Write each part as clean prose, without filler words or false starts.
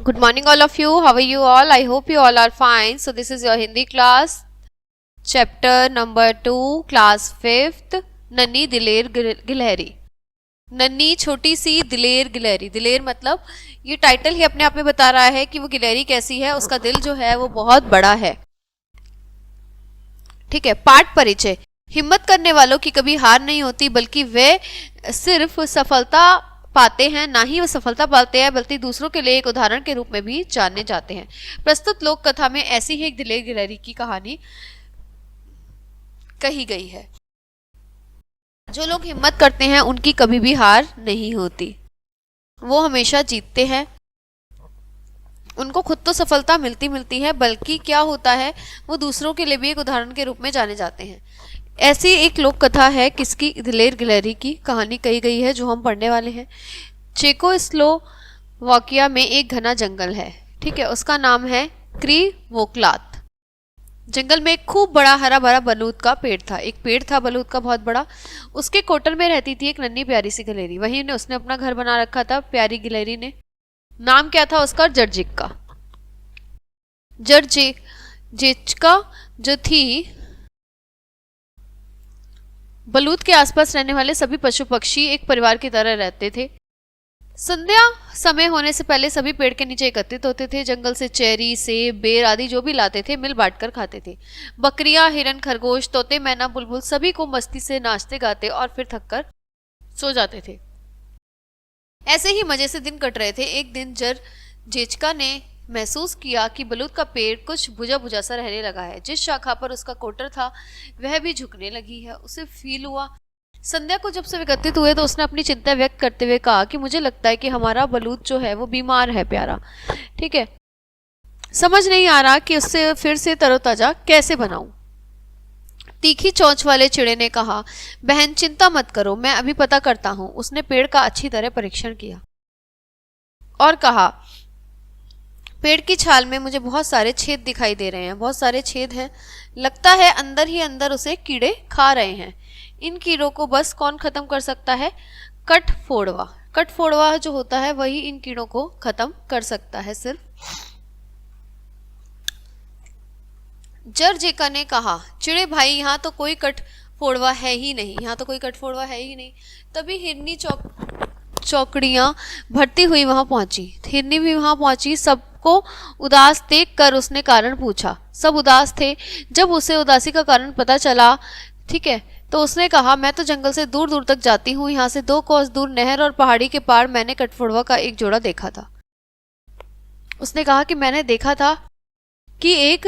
Good morning, all of you. How are you all? I hope you all are fine. So, this is your Hindi class, chapter number 2, class 5th. नन्ही दिलेर गिलहरी. नन्ही छोटी सी दिलेर गिलहरी. दिलेर मतलब ये टाइटल ही अपने आप में बता रहा है कि वो गिलहरी कैसी है. उसका दिल जो है वो बहुत बड़ा है. ठीक है. पाठ परिचय. हिम्मत करने वालों की कभी हार नहीं होती, बल्कि वे सिर्फ सफलता पाते हैं, ना ही वो सफलता पाते हैं बल्कि दूसरों के लिए एक उदाहरण के रूप में भी जाने जाते हैं. प्रस्तुत लोक कथा में ऐसी ही एक दिलेर गिलहरी की कहानी कही गई है. जो लोग हिम्मत करते हैं उनकी कभी भी हार नहीं होती, वो हमेशा जीतते हैं. उनको खुद तो सफलता मिलती है, बल्कि क्या होता है वो दूसरों के लिए भी एक उदाहरण के रूप में जाने जाते हैं. ऐसी एक लोक कथा है किसकी, दिलेर गिलहरी की कहानी कही गई है जो हम पढ़ने वाले हैं. चेकोस्लोवाकिया में एक घना जंगल है. ठीक है. उसका नाम है क्रीवोक्लात. जंगल में एक खूब बड़ा हरा भरा बलूत का पेड़ था. एक पेड़ था बलूत का बहुत बड़ा. उसके कोटर में रहती थी एक नन्ही प्यारी सी गिलहरी. वहीं ने उसने अपना घर बना रखा था. प्यारी गिलहरी ने. नाम क्या था उसका? जर्जिका. जर्जिका जो थी, बलूत के आसपास रहने वाले सभी पशु पक्षी एक परिवार की तरह रहते थे. संध्या समय होने से पहले सभी पेड़ के नीचे एकत्रित होते थे. जंगल से चेरी, सेब, बेर आदि जो भी लाते थे मिल बांट कर खाते थे. बकरियां, हिरन, खरगोश, तोते, मैना, बुलबुल सभी को मस्ती से नाचते गाते और फिर थककर सो जाते थे. ऐसे ही मजे से दिन कट रहे थे. एक दिन जेचका ने महसूस किया कि बलूत का पेड़ कुछ बुझा बुझा सा रहने लगा है. जिस शाखा पर उसका कोटर था वह भी झुकने लगी है. उसे फील हुआ. संध्या को जब सब एकत्रित हुए तो उसने अपनी चिंता व्यक्त करते हुए कहा कि मुझे लगता है कि हमारा बलूत जो है वो बीमार है प्यारा. ठीक है. समझ नहीं आ रहा कि उससे फिर से तरोताजा कैसे बनाऊं. तीखी चोंच वाले चिड़े ने कहा, बहन चिंता मत करो, मैं अभी पता करता हूं. उसने पेड़ का अच्छी तरह परीक्षण किया और कहा, पेड़ की छाल में मुझे बहुत सारे छेद दिखाई दे रहे हैं. बहुत सारे छेद हैं. लगता है अंदर ही अंदर उसे कीड़े खा रहे हैं. इन कीड़ों को बस कौन खत्म कर सकता है? कटफोड़वा. कटफोड़वा जो होता है वही इन कीड़ों को खत्म कर सकता है सिर्फ. जर्जिका ने कहा, चिड़े भाई यहाँ तो कोई कटफोड़वा है ही नहीं. यहाँ तो कोई कटफोड़वा है ही नहीं. तभी हिरनी चौकड़ियां भरती हुई वहां पहुंची. हिरनी भी वहां पहुंची. सबको उदास देख कर उसने कारण पूछा. सब उदास थे. जब उसे उदासी का कारण पता चला, ठीक है, तो उसने कहा, मैं तो जंगल से दूर दूर तक जाती हूँ. यहाँ से 2 कोस दूर नहर और पहाड़ी के पार मैंने कटफोड़वा का एक जोड़ा देखा था. उसने कहा कि मैंने देखा था कि एक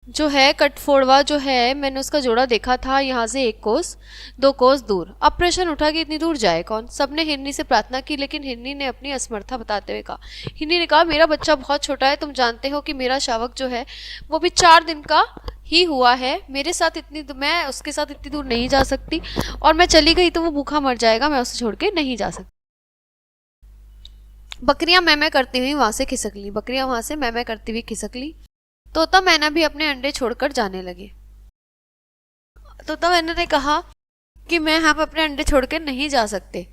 जो है कटफोड़वा जो है मैंने उसका जोड़ा देखा था यहाँ से 1 कोस 2 कोस दूर. अब प्रश्न उठा कि इतनी दूर जाए कौन. सबने हिरनी से प्रार्थना की, लेकिन हिरनी ने अपनी असमर्था बताते हुए कहा. हिरनी ने कहा, मेरा बच्चा बहुत छोटा है. तुम जानते हो कि मेरा शावक जो है वो भी 4 दिन का ही हुआ है. मैं उसके साथ इतनी दूर नहीं जा सकती, और मैं चली गई तो वो भूखा मर जाएगा. मैं उसे छोड़ के नहीं जा सकती. बकरियां मैं करती हुई वहां से खिसक ली. बकरियां वहां से मैं करती हुई खिसक ली. तोता मैना भी अपने अंडे छोड़कर जाने लगे. तोता मैना ने कहा कि हम अपने अंडे छोड़कर नहीं जा सकते.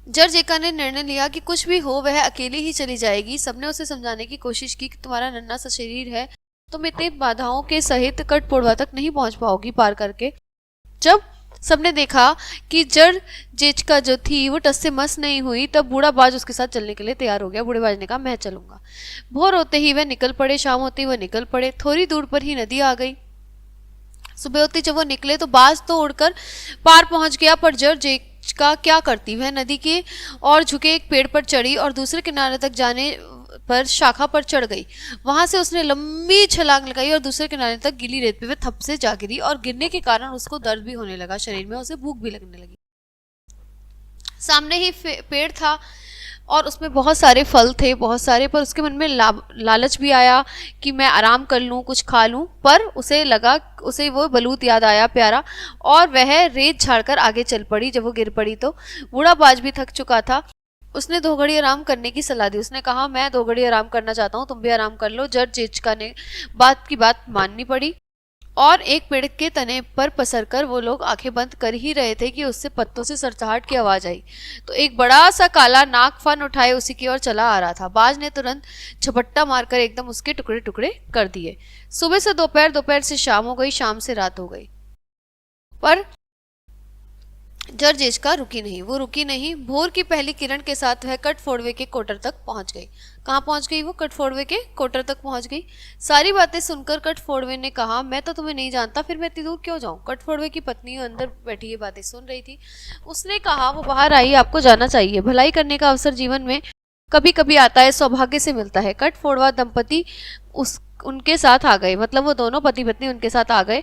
जर्जिका ने निर्णय लिया कि कुछ भी हो वह अकेली ही चली जाएगी. सबने उसे समझाने की कोशिश की कि तुम्हारा नन्हा सा शरीर है, तुम इतनी बाधाओं के सहित कटफोड़वा तक नहीं पहुंच पाओगी पार करके. जब सबने देखा कि जेचका जो थी वो टस से मस नहीं हुई, तब बूढ़ा बाज उसके साथ चलने के लिए तैयार हो गया. बूढ़े बाज ने कहा, मैं चलूंगा. भोर होते ही वह निकल पड़े. शाम होते ही वह निकल पड़े. थोड़ी दूर पर ही नदी आ गई. सुबह होती जब वो निकले तो बाज तो उड़कर पार पहुंच गया, पर जर्जिका क्या करती. वह नदी के और झुके एक पेड़ पर चढ़ी और दूसरे किनारे तक जाने पर शाखा पर चढ़ गई. वहां से उसने लंबी छलांग लगाई और दूसरे किनारे तक गीली रेत पे वह थप से जा गिरी, और गिरने के कारण उसको दर्द भी होने लगा शरीर में. उसे भूख भी लगने लगी. सामने ही पेड़ था और उसमें बहुत सारे फल थे, बहुत सारे. पर उसके मन में लालच भी आया कि मैं आराम कर लूं, कुछ खा लूं. पर उसे वो बलूत याद आया प्यारा, और वह रेत झाड़कर आगे चल पड़ी. जब वो गिर पड़ी तो बूढ़ा बाज भी थक चुका था. उसने 2 घड़ी आराम करने की सलाह दी. उसने कहा, मैं 2 घड़ी आराम करना चाहता हूँ, तुम भी आराम कर लो. जर्जिका ने बात की बात माननी पड़ी. और एक पेड़ के तने पर पसरकर वो लोग आंखें बंद कर ही रहे थे कि उससे पत्तों से सरसराहट की आवाज आई। तो एक बड़ा सा काला नाग फन उठाए उसी की ओर चला आ रहा था। बाज ने तुरंत झपट्टा मारकर एकदम उसके टुकड़े टुकड़े कर दिए। सुबह से दोपहर, दोपहर से शाम हो गई, शाम से रात हो गई, पर जरजेशिका रुकी नहीं। वो रुकी नहीं। भोर की पहली किरण के साथ वह कटफोड़वे के कोटर तक पहुंच गई। कहाँ पहुंच गई वो? कटफोड़वे के कोटर तक पहुंच गई। सारी बातें सुनकर कटफोड़वे ने कहा, मैं तो तुम्हें नहीं जानता, फिर मैं इतनी दूर क्यों जाऊं? कटफोड़वे की पत्नी अंदर बैठी ये बातें सुन रही थी। उसने कहा, वो बाहर आई, आपको जाना चाहिए। भलाई करने का अवसर जीवन में कभी कभी आता है, सौभाग्य से मिलता है। कटफोड़वा दंपति उनके साथ आ गए, मतलब वो दोनों पति पत्नी उनके साथ आ गए।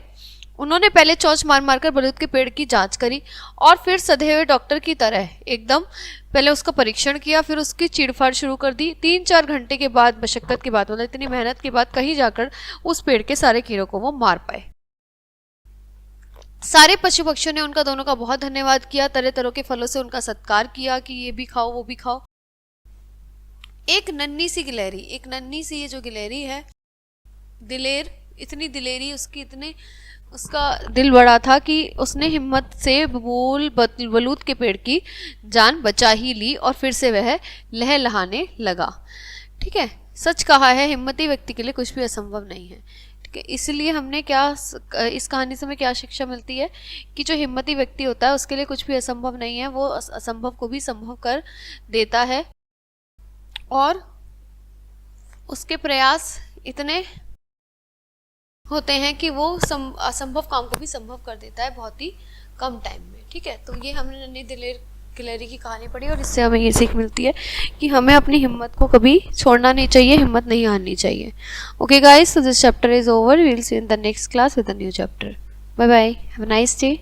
उन्होंने पहले चौंच मार मारकर बलूत के पेड़ की जांच करी और फिर सधे हुए डॉक्टर की तरह एकदम पहले उसका परीक्षण किया, फिर उसकी चीड़फाड़ शुरू कर दी। 3-4 घंटे के बाद, मशक्कत के बाद, मतलब इतनी मेहनत के बाद कहीं जाकर उस पेड़ के सारे कीड़ों को वो मार पाए। सारे पशु पक्षियों ने उनका दोनों का बहुत धन्यवाद किया, तरह तरह के फलों से उनका सत्कार किया कि ये भी खाओ वो भी खाओ। एक नन्ही सी गिलहरी, एक नन्ही सी ये जो गिलहरी है, दिलेर, इतनी दिलेरी उसकी, इतने उसका दिल बड़ा था कि उसने हिम्मत से बलूत के पेड़ की जान बचा ही ली और फिर से वह लहलहाने लगा। ठीक है, सच कहा है, हिम्मती व्यक्ति के लिए कुछ भी असंभव नहीं है। ठीक है, इसलिए हमने क्या, इस कहानी से हमें क्या शिक्षा मिलती है कि जो हिम्मती व्यक्ति होता है उसके लिए कुछ भी असंभव नहीं है, वो असंभव को भी संभव कर देता है और उसके प्रयास इतने होते हैं कि वो असंभव काम को भी संभव कर देता है बहुत ही कम टाइम में। ठीक है, तो ये हमने नन्ही दिलेर गिलहरी की कहानी पढ़ी और इससे हमें ये सीख मिलती है कि हमें अपनी हिम्मत को कभी छोड़ना नहीं चाहिए, हिम्मत नहीं हारनी चाहिए। Okay guys, so this chapter is over, we will see in the next class with a new chapter. Bye bye, have a nice day.